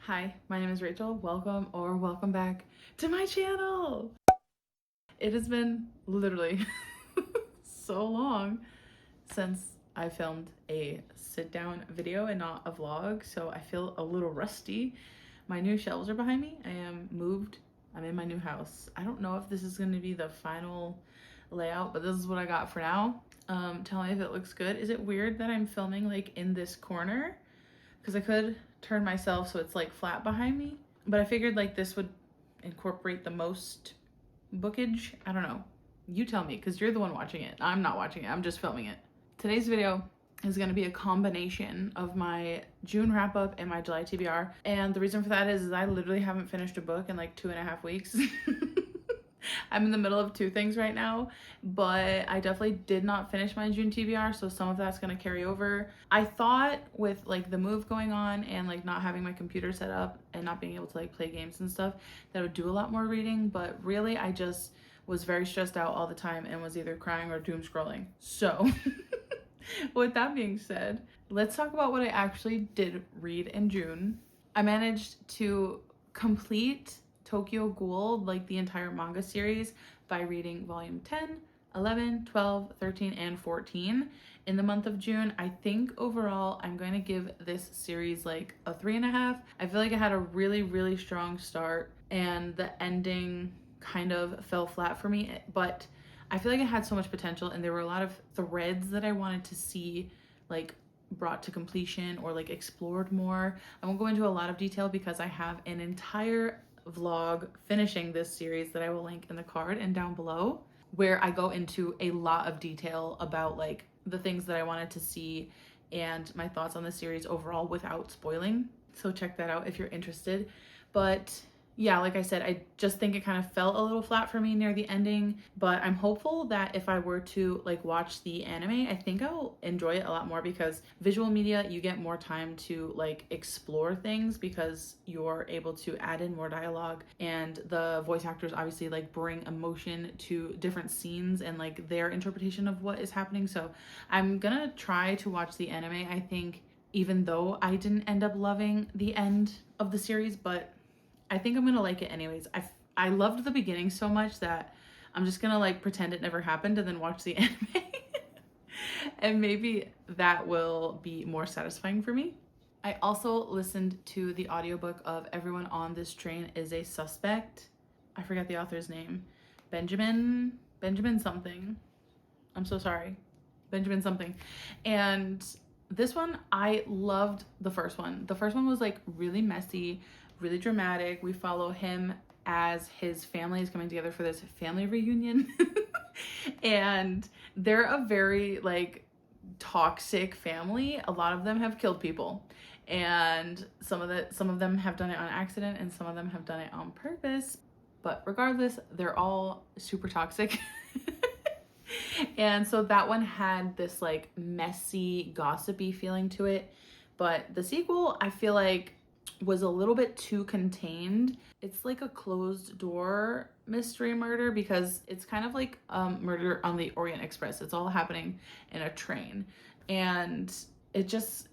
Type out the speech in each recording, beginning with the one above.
Hi, my name is Rachel. Welcome back to my channel. It has been literally so long since I filmed a sit down video and not a vlog, so I feel a little rusty. My new shelves are behind me. I am moved. I'm in my new house. I don't know if this is going to be the final layout, but this is what I got for now. Tell me if it looks good. Is it weird that I'm filming like in this corner? Because I could turn myself so it's like flat behind me, but I figured like this would incorporate the most bookage. I don't know. You tell me, because you're the one watching it. I'm not watching it. I'm just filming it. Today's video is going to be a combination of my June wrap up and my July TBR. And the reason for that is I literally haven't finished a book in like 2.5 weeks. I'm in the middle of two things right now, but I definitely did not finish my June TBR, so some of that's gonna carry over. I thought with like the move going on and like not having my computer set up and not being able to like play games and stuff, that I would do a lot more reading, but really I just was very stressed out all the time and was either crying or doom scrolling. So with that being said, let's talk about what I actually did read in June. I managed to complete Tokyo Ghoul, like the entire manga series, by reading volume 10, 11, 12, 13, and 14 in the month of June. I think overall I'm going to give this series like a 3.5. I feel like I had a really strong start and the ending kind of fell flat for me, but I feel like it had so much potential and there were a lot of threads that I wanted to see like brought to completion or like explored more. I won't go into a lot of detail because I have an entire vlog finishing this series that I will link in the card and down below, where I go into a lot of detail about like the things that I wanted to see and my thoughts on the series overall without spoiling. So check that out if you're interested. But yeah, like I said, I just think it kind of fell a little flat for me near the ending, but I'm hopeful that if I were to like watch the anime, I think I'll enjoy it a lot more because visual media, you get more time to like explore things because you're able to add in more dialogue, and the voice actors obviously like bring emotion to different scenes and like their interpretation of what is happening. So I'm gonna try to watch the anime. I think even though I didn't end up loving the end of the series, but I think I'm gonna like it anyways. I loved the beginning so much that I'm just gonna like pretend it never happened and then watch the anime. And maybe that will be more satisfying for me. I also listened to the audiobook of Everyone on This Train is a Suspect. I forget the author's name. Benjamin something. I'm so sorry. Benjamin something. And this one, I loved the first one. The first one was like really messy, really dramatic. We follow him as his family is coming together for this family reunion. And they're a very like toxic family. A lot of them have killed people. And some of them have done it on accident and some of them have done it on purpose. But regardless, they're all super toxic. And so that one had this like messy, gossipy feeling to it. But the sequel, I feel like, was a little bit too contained. It's like a closed door mystery murder because it's kind of like Murder on the Orient Express. It's all happening in a train. And I just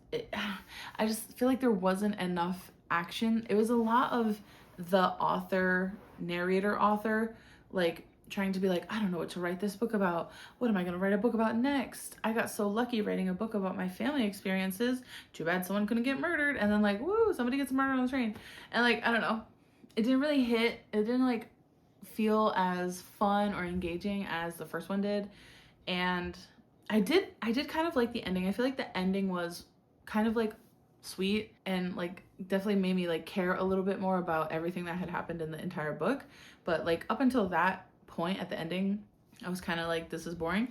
feel like there wasn't enough action. It was a lot of the narrator author, like trying to be like, I don't know what to write this book about. What am I going to write a book about next? I got so lucky writing a book about my family experiences. Too bad someone couldn't get murdered. And then like, woo, somebody gets murdered on the train. And like, I don't know. It didn't really hit. It didn't like feel as fun or engaging as the first one did. And I did kind of like the ending. I feel like the ending was kind of like sweet and like definitely made me like care a little bit more about everything that had happened in the entire book. But like up until that point at the ending, I was kind of like, this is boring.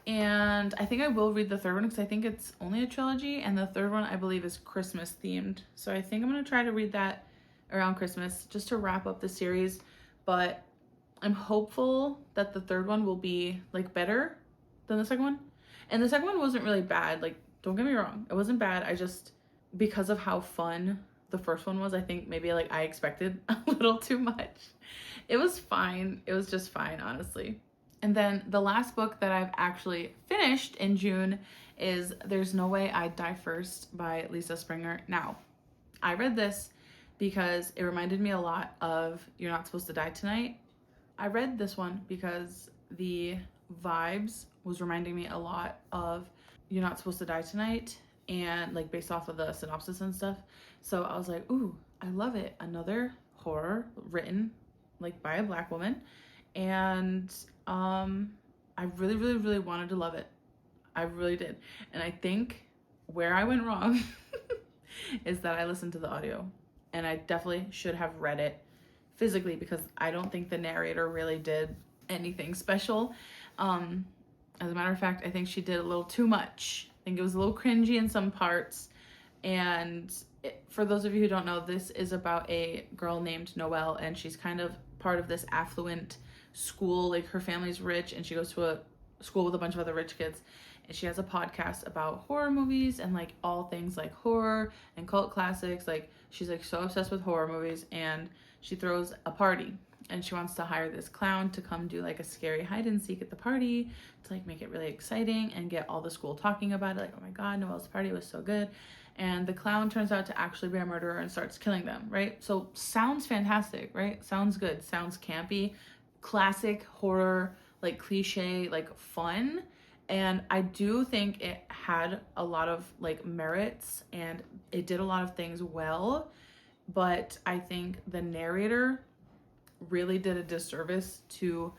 And I think I will read the third one because I think it's only a trilogy, and the third one I believe is Christmas themed, so I think I'm gonna try to read that around Christmas just to wrap up the series. But I'm hopeful that the third one will be like better than the second one. And the second one wasn't really bad, like don't get me wrong, it wasn't bad. I just, because of how fun the first one was, I think maybe like I expected a little too much. It was fine. It was just fine, honestly. And then the last book that I've actually finished in June is There's No Way I'd Die First by Lisa Springer. Now, I read this because it reminded me a lot of You're Not Supposed to Die Tonight. I read this one because the vibes was reminding me a lot of You're Not Supposed to Die Tonight, and like based off of the synopsis and stuff. So I was like, ooh, I love it. Another horror written like by a Black woman. And I really, really, really wanted to love it. I really did. And I think where I went wrong is that I listened to the audio, and I definitely should have read it physically, because I don't think the narrator really did anything special. As a matter of fact, I think she did a little too much. I think it was a little cringy in some parts. And for those of you who don't know, this is about a girl named Noelle, and she's kind of part of this affluent school. Like, her family's rich, and she goes to a school with a bunch of other rich kids, and she has a podcast about horror movies and like all things like horror and cult classics. Like, she's like so obsessed with horror movies, and she throws a party, and she wants to hire this clown to come do like a scary hide and seek at the party to like make it really exciting and get all the school talking about it. Like, oh my God, Noelle's party was so good. And the clown turns out to actually be a murderer and starts killing them, right? So sounds fantastic, right? Sounds good, sounds campy, classic horror, like cliche, like fun. And I do think it had a lot of like merits, and it did a lot of things well, but I think the narrator really did a disservice to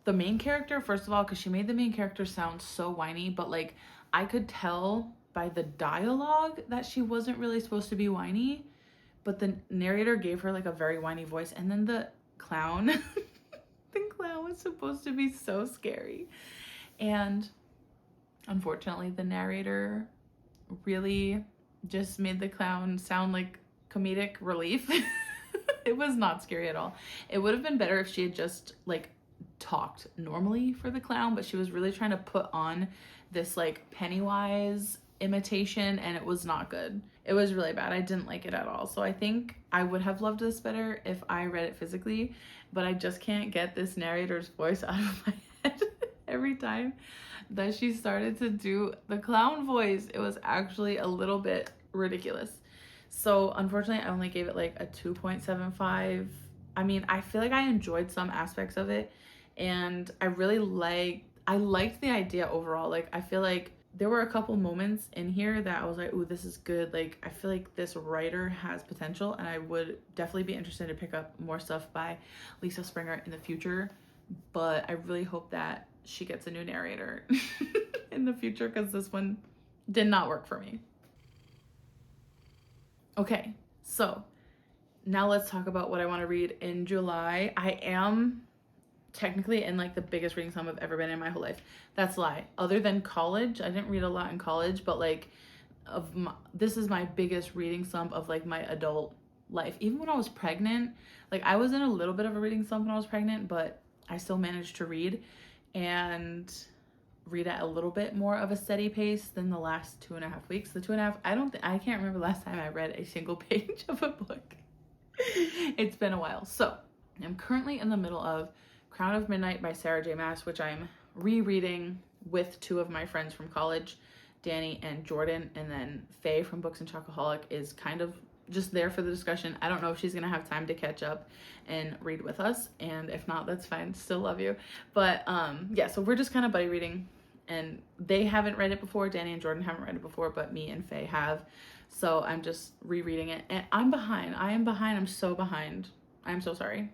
the main character, first of all, because she made the main character sound so whiny, but like I could tell by the dialogue that she wasn't really supposed to be whiny, but the narrator gave her like a very whiny voice. And then the clown the clown was supposed to be so scary, and unfortunately the narrator really just made the clown sound like comedic relief. It was not scary at all. It would have been better if she had just like talked normally for the clown, but she was really trying to put on this like Pennywise imitation, and it was not good. It was really bad. I didn't like it at all. So I think I would have loved this better if I read it physically, but I just can't get this narrator's voice out of my head. Every time that she started to do the clown voice, it was actually a little bit ridiculous. So unfortunately, I only gave it like a 2.75. I mean, I feel like I enjoyed some aspects of it, and I liked the idea overall. Like, I feel like there were a couple moments in here that I was like, ooh, this is good. Like, I feel like this writer has potential, and I would definitely be interested to pick up more stuff by Lisa Springer in the future. But I really hope that she gets a new narrator in the future, because this one did not work for me. Okay, so now let's talk about what I want to read in July. I am technically in like the biggest reading slump I've ever been in my whole life. That's a lie. Other than college, I didn't read a lot in college, but like this is my biggest reading slump of like my adult life. Even when I was pregnant, like I was in a little bit of a reading slump when I was pregnant, but I still managed to read, and read at a little bit more of a steady pace than the last 2.5 weeks. The 2.5, I can't remember the last time I read a single page of a book. It's been a while. So I'm currently in the middle of Crown of Midnight by Sarah J. Maas, which I'm rereading with two of my friends from college, Danny and Jordan, and then Faye from Books and Chocoholic is kind of just there for the discussion. I don't know if she's gonna have time to catch up and read with us, and if not, that's fine. Still love you. But yeah, so we're just kind of buddy reading, and they haven't read it before. Danny and Jordan haven't read it before, but me and Faye have. So I'm just rereading it, and I'm behind. I am behind. I'm so behind. I'm so sorry.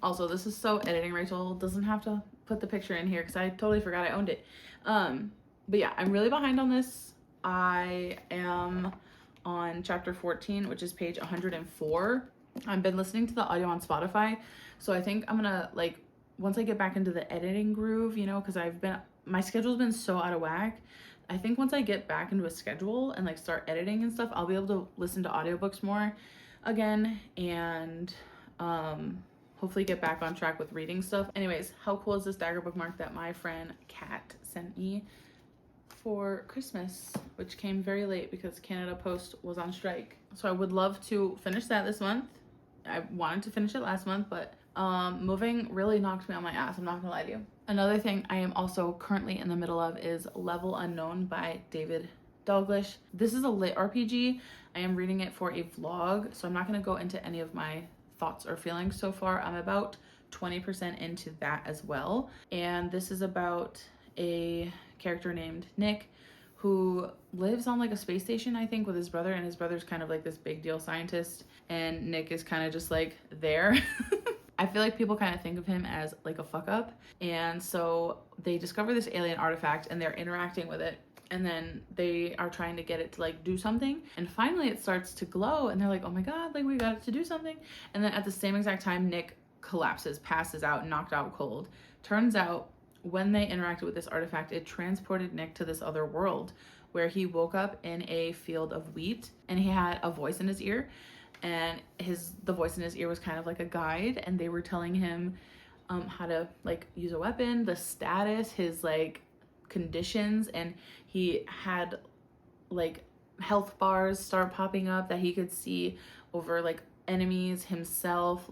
Also, this is so editing. Rachel doesn't have to put the picture in here because I totally forgot I owned it. But yeah, I'm really behind on this. I am on chapter 14, which is page 104. I've been listening to the audio on Spotify, so I think I'm gonna, like, once I get back into the editing groove, you know, because my schedule's been so out of whack. I think once I get back into a schedule and like start editing and stuff, I'll be able to listen to audiobooks more again, and hopefully get back on track with reading stuff. Anyways, how cool is this dagger bookmark that my friend Kat sent me for Christmas, which came very late because Canada Post was on strike. So I would love to finish that this month. I wanted to finish it last month, but moving really knocked me on my ass. I'm not gonna lie to you. Another thing I am also currently in the middle of is Level Unknown by David Dalglish. This is a lit RPG. I am reading it for a vlog, so I'm not going to go into any of my thoughts or feelings so far. I'm about 20% into that as well. And this is about a character named Nick who lives on like a space station, I think, with his brother, and his brother's kind of like this big deal scientist, and Nick is kind of just like there. I feel like people kind of think of him as like a fuck up, and so they discover this alien artifact and they're interacting with it, and then they are trying to get it to like do something, and finally it starts to glow and they're like, oh my god, like we got it to do something. And then at the same exact time Nick collapses, passes out, knocked out cold. Turns out when they interacted with this artifact, it transported Nick to this other world where he woke up in a field of wheat, and he had a voice in his ear, and the voice in his ear was kind of like a guide, and they were telling him how to like use a weapon, the status, his like conditions, and he had like health bars start popping up that he could see over like enemies, himself,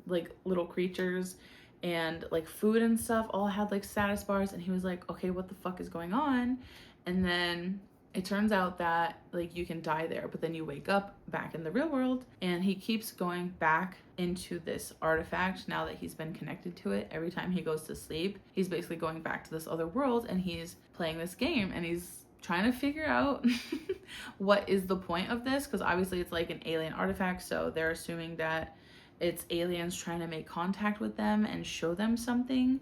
like little creatures, and like food and stuff all had like status bars. And he was like, okay, what the fuck is going on? And then it turns out that like you can die there, but then you wake up back in the real world. And he keeps going back into this artifact now that he's been connected to it. Every time he goes to sleep, he's basically going back to this other world, and he's playing this game, and he's trying to figure out what is the point of this, because obviously it's like an alien artifact, so they're assuming that it's aliens trying to make contact with them and show them something.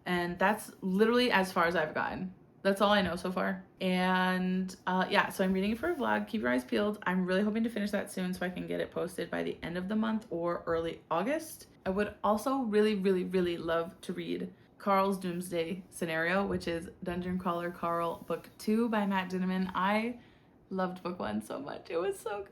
And that's literally as far as I've gotten. That's all I know so far. And yeah, so I'm reading it for a vlog. Keep your eyes peeled. I'm really hoping to finish that soon so I can get it posted by the end of the month or early August. I would also really, really, really love to read Carl's Doomsday Scenario, which is Dungeon Crawler Carl Book 2 by Matt Dinneman. I loved Book 1 so much. It was so good.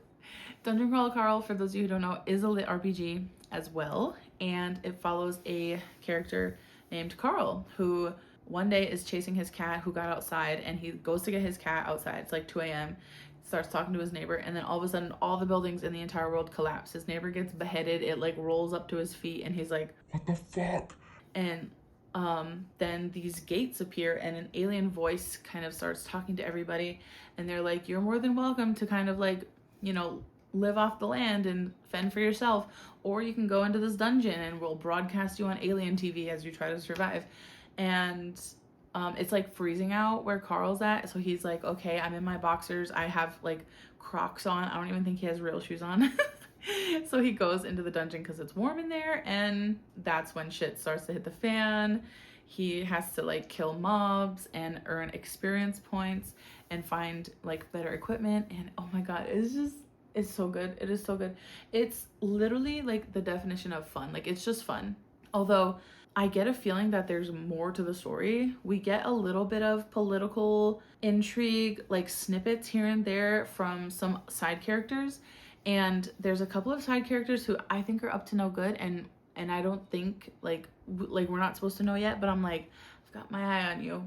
Dungeon Crawler Carl, for those of you who don't know, is a lit RPG as well, and it follows a character named Carl who one day is chasing his cat who got outside, and he goes to get his cat outside. It's like 2 a.m. Starts talking to his neighbor, and then all of a sudden all the buildings in the entire world collapse. His neighbor gets beheaded. It like rolls up to his feet, and he's like, what the fuck? And then these gates appear, and an alien voice kind of starts talking to everybody, and they're like, you're more than welcome to kind of like, you know, live off the land and fend for yourself, or you can go into this dungeon and we'll broadcast you on alien TV as you try to survive. And it's like freezing out where Carl's at, so he's like, okay, I'm in my boxers, I have like Crocs on, I don't even think he has real shoes on. So he goes into the dungeon because it's warm in there, and that's when shit starts to hit the fan. He has to like kill mobs and earn experience points and find like better equipment, and oh my god, it's so good. It is so good. It's literally like the definition of fun. Like, it's just fun. Although I get a feeling that there's more to the story. We get a little bit of political intrigue, like snippets here and there from some side characters. And there's a couple of side characters who I think are up to no good, and I don't think like we're not supposed to know yet, but I'm like, I've got my eye on you.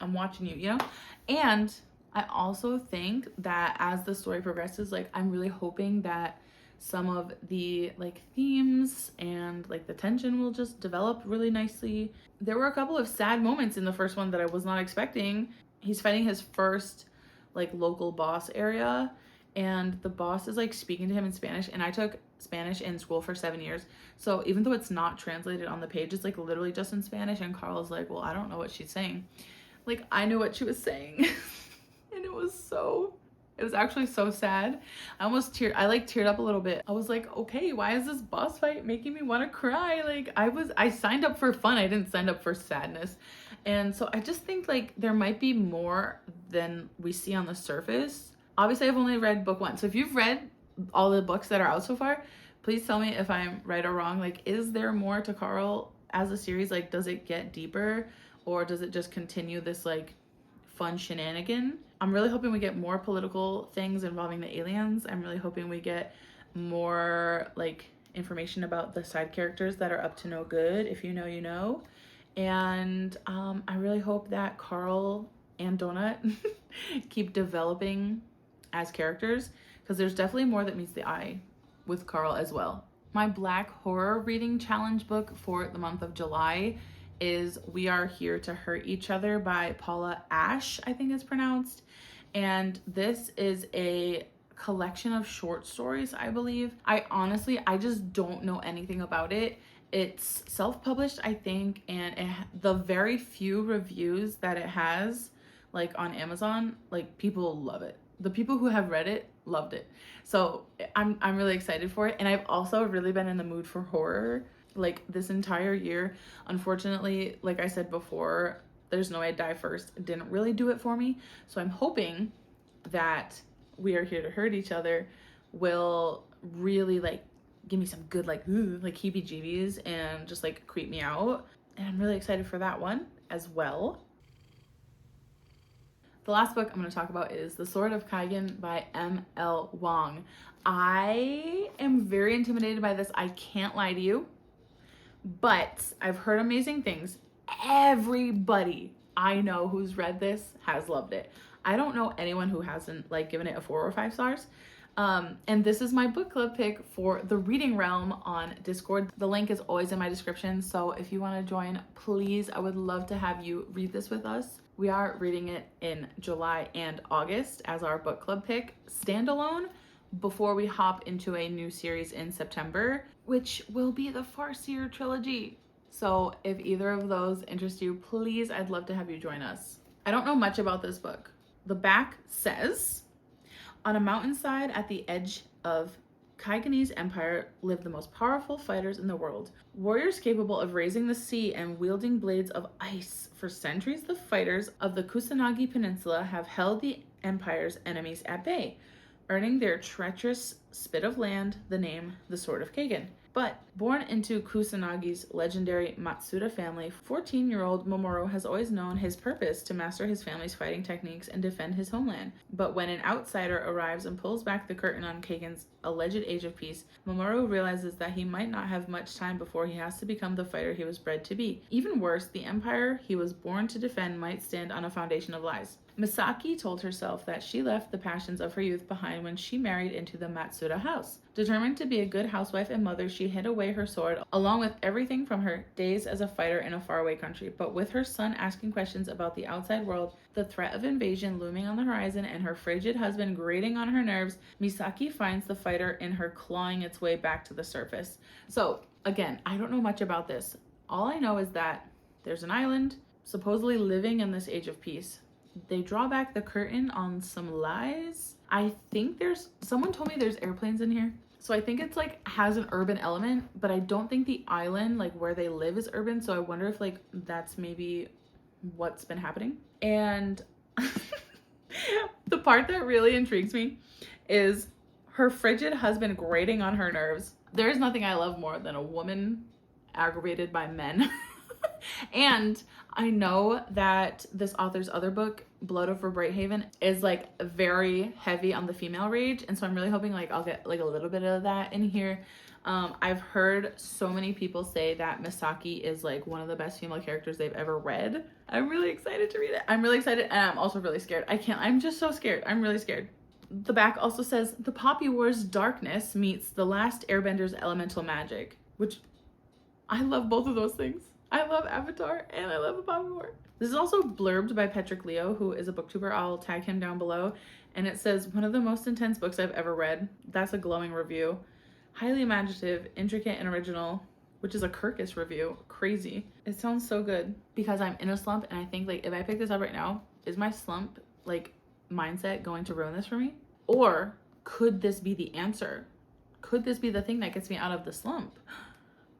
I'm watching you, you know? And I also think that as the story progresses, like I'm really hoping that some of the like themes and like the tension will just develop really nicely. There were a couple of sad moments in the first one that I was not expecting. He's fighting his first like local boss area, and the boss is like speaking to him in Spanish, and I took Spanish in school for 7 years, so even though it's not translated on the page, it's like literally just in Spanish, and Carl's like, well, I don't know what she's saying. Like, I knew what she was saying. And it was actually so sad. I teared up a little bit. I was like, okay, why is this boss fight making me want to cry? Like, I signed up for fun, I didn't sign up for sadness. And so I just think like there might be more than we see on the surface. Obviously, I've only read book 1. So if you've read all the books that are out so far, please tell me if I'm right or wrong. Like, is there more to Carl as a series? Like, does it get deeper, or does it just continue this like fun shenanigan? I'm really hoping we get more political things involving the aliens. I'm really hoping we get more like information about the side characters that are up to no good. If you know, you know. And I really hope that Carl and Donut keep developing as characters, because there's definitely more that meets the eye with Carl as well. My Black horror reading challenge book for the month of July is We Are Here to Hurt Each Other by Paula Ashe, I think it's pronounced. And this is a collection of short stories, I believe. I just don't know anything about it. It's self-published, I think, and the very few reviews that it has, like on Amazon, like people love it. The people who have read it loved it. So I'm really excited for it. And I've also really been in the mood for horror like this entire year. Unfortunately, like I said before, There's No Way I'd Die First didn't really do it for me. So I'm hoping that We Are Here to Hurt Each Other will really like give me some good like heebie-jeebies and just like creep me out. And I'm really excited for that one as well. The last book I'm going to talk about is The Sword of Kaigan by M.L. Wong. I am very intimidated by this. I can't lie to you, but I've heard amazing things. Everybody I know who's read this has loved it. I don't know anyone who hasn't like given it a 4 or 5 stars. And this is my book club pick for The Reading Realm on Discord. The link is always in my description. So if you want to join, please, I would love to have you read this with us. We are reading it in July and August as our book club pick standalone before we hop into a new series in September, which will be the Farseer trilogy. So if either of those interest you, please, I'd love to have you join us. I don't know much about this book. The back says, on a mountainside at the edge of Kaiganese Empire lived the most powerful fighters in the world. Warriors capable of raising the sea and wielding blades of ice. For centuries, the fighters of the Kusanagi Peninsula have held the Empire's enemies at bay, earning their treacherous spit of land the name the Sword of Kaigan. But born into Kusanagi's legendary Matsuda family, 14-year-old Momoro has always known his purpose to master his family's fighting techniques and defend his homeland. But when an outsider arrives and pulls back the curtain on Kaigan's alleged age of peace, Momoro realizes that he might not have much time before he has to become the fighter he was bred to be. Even worse, the empire he was born to defend might stand on a foundation of lies. Misaki told herself that she left the passions of her youth behind when she married into the Matsuda house. Determined to be a good housewife and mother, she hid away her sword, along with everything from her days as a fighter in a faraway country. But with her son asking questions about the outside world, the threat of invasion looming on the horizon, and her frigid husband grating on her nerves, Misaki finds the fighter in her clawing its way back to the surface. So, again, I don't know much about this. All I know is that there's an island supposedly living in this age of peace. They draw back the curtain on some lies. I think someone told me there's airplanes in here. So I think it's like has an urban element, but I don't think the island, like where they live, is urban. So I wonder if like that's maybe what's been happening. And the part that really intrigues me is her frigid husband grating on her nerves. There's nothing I love more than a woman aggravated by men. And I know that this author's other book, Blood Over Brighthaven, is like very heavy on the female rage, and so I'm really hoping like I'll get like a little bit of that in here. I've heard so many people say that Misaki is like one of the best female characters they've ever read. I'm really excited to read it. I'm really excited, and I'm also really scared. I'm just so scared. I'm really scared. The back also says, the Poppy War's darkness meets the last Airbender's elemental magic, which I love both of those things. I love Avatar and I love A Poppy War. This is also blurbed by Petrik Leo, who is a booktuber. I'll tag him down below. And it says, one of the most intense books I've ever read. That's a glowing review. Highly imaginative, intricate, and original, which is a Kirkus review. Crazy. It sounds so good because I'm in a slump, and I think like if I pick this up right now, is my slump like mindset going to ruin this for me? Or could this be the answer? Could this be the thing that gets me out of the slump?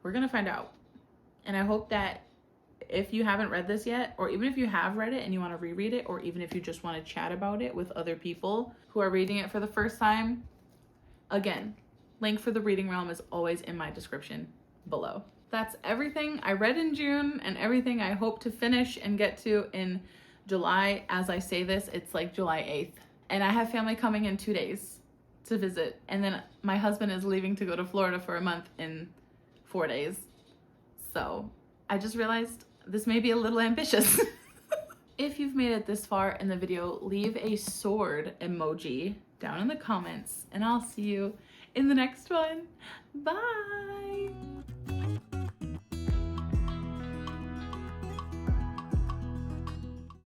We're gonna find out. And I hope that if you haven't read this yet, or even if you have read it and you want to reread it, or even if you just want to chat about it with other people who are reading it for the first time, again, link for The Reading Realm is always in my description below. That's everything I read in June and everything I hope to finish and get to in July. As I say this, it's like July 8th. And I have family coming in 2 days to visit. And then my husband is leaving to go to Florida for a month in 4 days. So I just realized this may be a little ambitious. If you've made it this far in the video, leave a sword emoji down in the comments, and I'll see you in the next one. Bye!